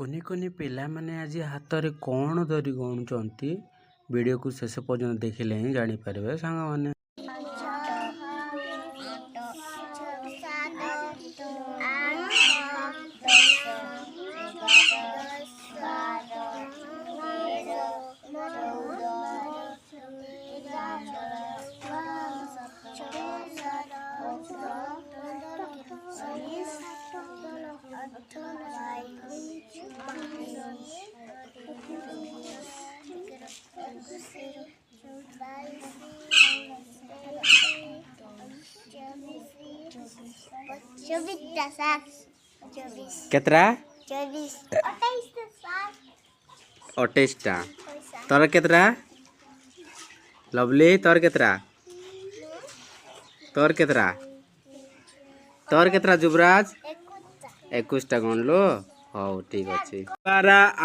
कुनि कुनि पिलामाने आज हाथ में कौन धरी गणुचंती वीडियो को शेष पर्यंत देखिले ही जानी पारे सांग मैंने। केतरा 28टा तोर केतरा लवली तोर केतरा जुबराज 21टा गणलो हौ ठीक अच्छे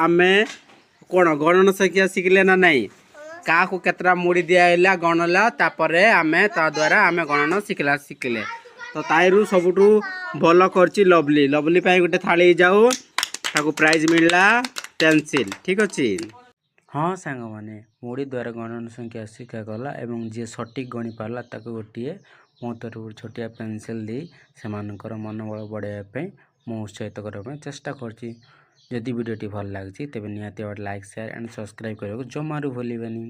आमे कौन गणन संख्या शिखले ना नहीं क्या को केतरा मुड़ी दिया गणला तापरे आमे ता द्वारा आमे गणन शिखले तो ताइरु सबुठू भल करची लवली लवली पाई गोटे थाली जाऊ ताको प्राइज मिलला पेंसिल ठीक अच्छे। हाँ सांग माने मुड़ी द्वारा गणन संख्या शिखा गला एवं जी सटीक गणी पारा ताको गोटे मो तरफ छोटिया पेंसिल दी से मनोबल बढ़ाई मु उत्साहित करने चेष्टा करची। जदि वीडियोटी भल लगी तेज निहाती लाइक शेयर एंड सब्सक्राइब करने जमारू भूलिबेनी।